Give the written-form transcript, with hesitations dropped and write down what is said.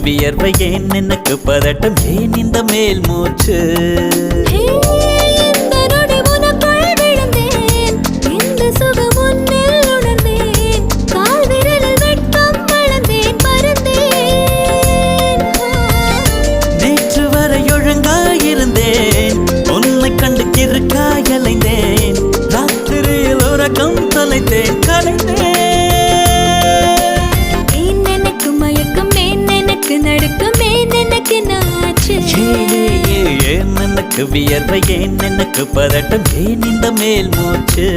வியர்வை ஏன் எனக்கு பதட்டம் ஏன் இந்த மேல் மூச்சு நேற்று வரை ஒழுங்காயிருந்தேன் உன்னை கண்டு கிறுக்காயலைந்தேன் ராத்திரியில் உறக்கம் தொலைத்தேன் கலைந்தேன் ஏன் எனக்கு வியர்வை ஏன் எனக்கு பதட்டம் ஏன் இந்த மேல் மூச்சு